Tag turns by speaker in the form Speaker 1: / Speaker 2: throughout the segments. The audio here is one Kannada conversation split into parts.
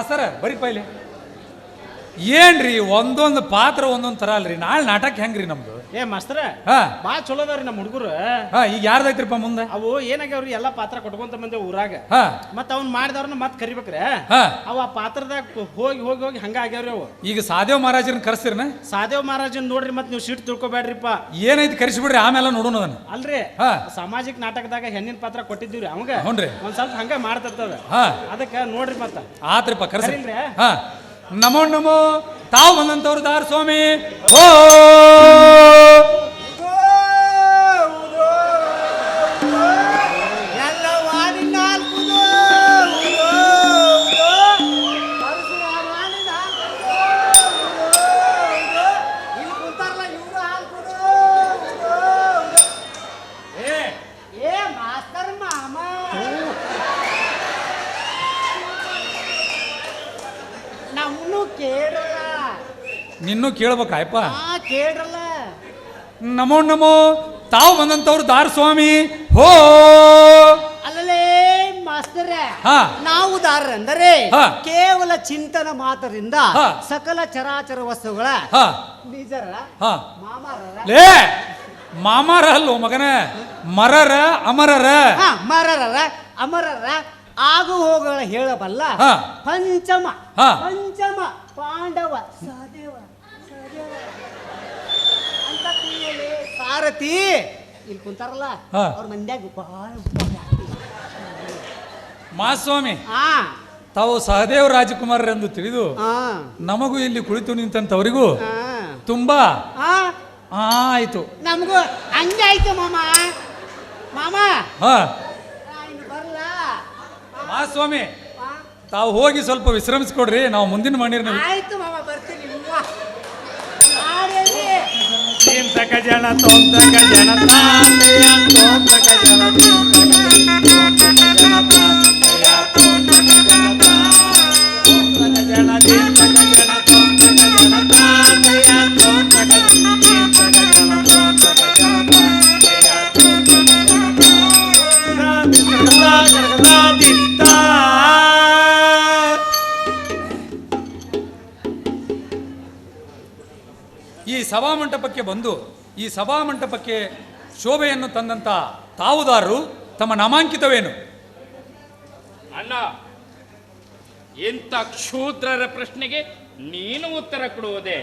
Speaker 1: ಮಾಸ್ತರ ಬರೀ ಪೈಲೆ ಏನ್ರಿ ಒಂದೊಂದು ಪಾತ್ರ ಒಂದೊಂದು ತರ ಅಲ್ರಿ. ನಾಳೆ ನಾಟಕ ಹೆಂಗ್ರಿ ನಮ್ದು?
Speaker 2: ಏ ಮಾಸ್ತರ
Speaker 1: ಹಾ
Speaker 2: ಬಾ ಚಲೋ ಅದಾವ್ರಿ ನಮ್ಮ ಹುಡುಗರು.
Speaker 1: ಹಾ ಈಗ ಯಾರ್ದೈತ್ರಿಪ್ಪ ಮುಂದೆ?
Speaker 2: ಅವು ಏನಾಗ್ಯಾವ್ರಿ ಎಲ್ಲಾ ಪಾತ್ರ ಕೊಟ್ಕೊಂತ ಬಂದೆ ಊರಾಗ.
Speaker 1: ಹಾ
Speaker 2: ಮತ್ತ ಅವ್ನ್ ಮಾಡಿದವ್ರನ್ನ ಮತ್ ಕರಿಬೇಕ್ರೆ.
Speaker 1: ಹಾ
Speaker 2: ಅವ ಆ ಪಾತ್ರದಾಗ ಹೋಗಿ ಹೋಗಿ ಹೋಗಿ ಹಂಗ ಆಗ್ಯಾವ್ರಿ ಅವು.
Speaker 1: ಈಗ ಸಾದೇವ್ ಮಹಾರಾಜರನ್ನ ಕರೆಸ್ತೀರನ?
Speaker 2: ಸಾದೇವ್ ಮಹಾರಾಜನ್ ನೋಡ್ರಿ ಮತ್ ನೀವು ಸೀಟ್ ತಿಳ್ಕೊಬೇಡ್ರಿಪ್ಪ.
Speaker 1: ಏನೈತಿ ಕರೆಸಿಬಿಡ್ರಿ, ಆಮೇಲೆ ನೋಡೋಣ ಅದನ್ನ.
Speaker 2: ಅಲ್ರಿ
Speaker 1: ಹಾ
Speaker 2: ಸಾಮಾಜಿಕ ನಾಟಕದಾಗ ಹೆಣ್ಣಿನ ಪಾತ್ರ ಕೊಟ್ಟಿದ್ದೀವ್ರಿ ಅವಂಗ.
Speaker 1: ಹ್ಞೂನ್ರಿ.
Speaker 2: ಒಂದ್ ಸ್ವಲ್ಪ ಹಂಗ ಮಾಡ್ತಿರ್ತದ.
Speaker 1: ಹಾ
Speaker 2: ಅದಕ್ಕ ನೋಡ್ರಿ ಮತ್ತ
Speaker 1: ಆತ್ರಿಪ್ಪ ಕರೆಸಿ.
Speaker 2: ಕರೀಲ್ರಿ?
Speaker 1: ಹಾ ನಮೋ ನಮೋ ತಾವು ಬಂದಂತವ್ರು ದಾರ ಸ್ವಾಮಿ. ಓ ನಿನ್ನೂ ಕೇಳ್ಬೇಕಾಯಪ್ಪ.
Speaker 3: ಕೇಳ್ರಲ್ಲ.
Speaker 1: ನಮೋ ನಮೋ ತಾವು ಬಂದಂತವ್ರು ದಾರ ಸ್ವಾಮಿ. ಹೋ
Speaker 3: ಅಲ್ಲಲೇ ಮಾಸ್ತರ,
Speaker 1: ಹಾ
Speaker 3: ನಾವು ದಾರ ಅಂದರೆ
Speaker 1: ಹಾ.
Speaker 3: ಕೇವಲ ಚಿಂತನ ಮಾತ್ರದಿಂದ
Speaker 1: ಹಾ.
Speaker 3: ಸಕಲ ಚರಾಚರ ವಸ್ತುಗಳ
Speaker 1: ಹಾ
Speaker 3: ಬೀಜರ
Speaker 1: ಹಾ
Speaker 3: ಮಾಮಾರರ
Speaker 1: ಲೇ ಮಾಮಾರ ಅಲ್ಲೋ ಮಗನ, ಮರರ ಅಮರರ.
Speaker 3: ಹಾ, ಮರರರ ಅಮರರ ಆಗು ಹೋಗಳ ಹೇಳಬಲ್ಲ
Speaker 1: ಹಾ.
Speaker 3: ಪಂಚಮ
Speaker 1: ಹಾ.
Speaker 3: ಪಂಚಮ ಪಾಂಡವ ಸಹದೇವ ಅಂತ ಕೂಡಲೇ ಸಾರಥಿ ಇಲ್ಲಿ ಕುಂತಾರಲ್ಲ
Speaker 1: ಹಾ.
Speaker 3: ಅವ್ರ ಮಂದ್ಯಾಗ ಬಹಳ
Speaker 1: ಮಾಸ್ವಾಮಿ
Speaker 3: ಹಾ
Speaker 1: ತಾವು ಸಹದೇವ್ ರಾಜಕುಮಾರರೆಂದು ತಿಳಿದು
Speaker 3: ಹಾ
Speaker 1: ನಮಗೂ ಇಲ್ಲಿ ಕುಳಿತು ನಿಂತಂತವರಿಗೂ
Speaker 3: ಹಾ
Speaker 1: ತುಂಬಾ
Speaker 3: ಹಾ
Speaker 1: ಆಯ್ತು.
Speaker 3: ನಮಗೂ ಹಂಗೆ ಆಯ್ತು ಮಾಮ. ಮಾಮ
Speaker 1: ಹಾ
Speaker 3: ಇನ್ನು ಬರಲ್ಲ.
Speaker 1: ಮಾಸ್ವಾಮಿ ತಾವು ಹೋಗಿ ಸ್ವಲ್ಪ ವಿಶ್ರಮಿಸ್ಕೊಡ್ರಿ, ನಾವು ಮುಂದಿನ ಮಣ್ಣೀರ್
Speaker 3: ಆಯ್ತು ಮಾಮ, ಬರ್ತೀನಿ. ಆಡೇರಿ.
Speaker 1: ತಕ ಜನ ತೋಂತಕ ಜನ ತಾಂತೆಯ ತೋಂತಕ ಜನ ಈ ಸಭಾಮಂಟಪಕ್ಕೆ ಬಂದು ಈ ಸಭಾಮಂಟಪಕ್ಕೆ ಶೋಭೆಯನ್ನು ತಂದಂತ ತಾವುದಾರರು ತಮ್ಮ ನಾಮಾಂಕಿತವೇನು?
Speaker 4: ಅಣ್ಣ, ಇಂಥ ಕ್ಷೂದ್ರರ ಪ್ರಶ್ನೆಗೆ ನೀನು ಉತ್ತರ ಕೊಡುವುದೇ?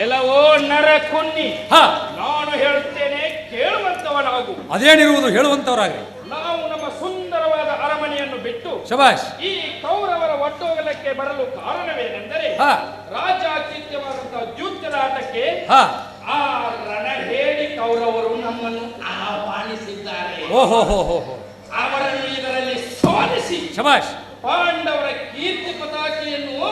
Speaker 4: ಎಲ್ಲವೋ ನರ ಕುನ್ನಿ, ನಾನು ಹೇಳುತ್ತೇನೆ ಕೇಳುವಂತವನಾಗು.
Speaker 1: ಅದೇನಿರುವುದು ಹೇಳುವಂತವರಾಗ್ರಿ.
Speaker 4: ನಾವು ನಮ್ಮ ಸುಂದರವಾದ ಅರಮನೆಯನ್ನು ಬಿಟ್ಟು
Speaker 1: ಶಬಾಷ್
Speaker 4: ಈ ಕೌರವರ ಒಟ್ಟೋಗಲಕ್ಕೆ ಬರಲು ಕಾರಣವೇನೆಂದರೆ ರಾಜಾತಿಥ್ಯವಾದಂತಹ ಯುದ್ಧದಾಟಕ್ಕೆ ಆ ರಣ ಹೇಳಿ ಕೌರವರು ನಮ್ಮನ್ನು ಆಹ್ವಾನಿಸಿದ್ದಾರೆ.
Speaker 1: ಓಹೋ
Speaker 4: ಅವರನ್ನು ಇದರಲ್ಲಿ ಸೋಲಿಸಿ
Speaker 1: ಶಬಾಷ್
Speaker 4: ಪಾಂಡವರ ಕೀರ್ತಿ ಪತಾಕೆಯನ್ನು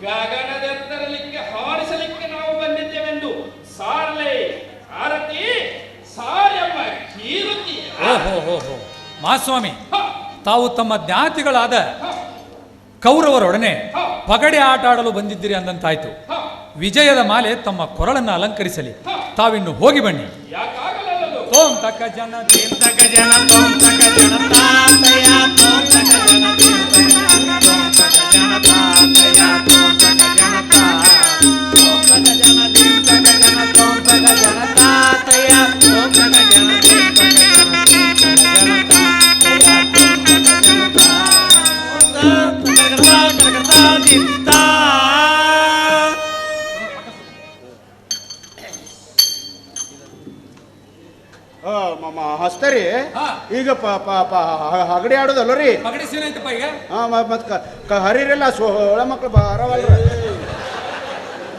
Speaker 4: ಗಗನದೆತ್ತರಲಿಕ್ಕೆ ಹಾರಿಸಲಿಕ್ಕೆ ನಾವು ಬಂದಿದ್ದೇವೆಂದು ಸಾರಲೆ ಆರತಿ ಸಾರ್ಯಮ್ಮ ಕೀರುತಿ.
Speaker 1: ಓಹೋ ಮಾಸ್ವಾಮಿ, ತಾವು ತಮ್ಮ ಜ್ಞಾತಿಗಳಾದ ಕೌರವರೊಡನೆ ಪಗಡೆ ಆಟ ಆಡಲು ಬಂದಿದ್ದೀರಿ ಅಂದಂತಾಯ್ತು. ವಿಜಯದ ಮಾಲೆ ತಮ್ಮ ಕೊರಳನ್ನು ಅಲಂಕರಿಸಲಿ. ತಾವಿನ್ನು ಹೋಗಿ ಬನ್ನಿ. ಓಂ ತಕ್ಕ ಜನ ತೇಂ ತಕ ಜನ ತೋಂ ತಕ ಜನ ತಾತಯ ತೋಂ ತಕ ಜನ ತೇಂ ತಕ ಜನ ತಾತಯ ತೋಂ ತಕ ಜನ ತೋಂ ತಕ ಜನ ತೇಂ ತಕ ಜನ ತೋಂ ತಕ ಜನ ತಾತಯ ತೋಂ ತಕ ಜನ ತೇಂ ತಕ ಜನ ತೋಂ ತಕ ಜನ ತಾತಯ ತೋಂ ತಕ ಜನ ತಾ
Speaker 2: ಹಸ್ತರಿ ಈಗ ಹಗಡಿ ಆಡೋದಲ್ಲ ರೀ.
Speaker 1: ಪಗಡಿ ಸೀನ್ ಐತಪ್ಪ ಈಗ.
Speaker 2: ಮತ್ ಹರಿರಲ್ಲ ಸೋಳ ಮಕ್ಳು ಬಾರವಲ್ರ.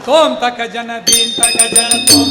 Speaker 1: ತೋಂ ತಕ ಜನ ದೀನ್ ತಕ ಜನ ತೋಂ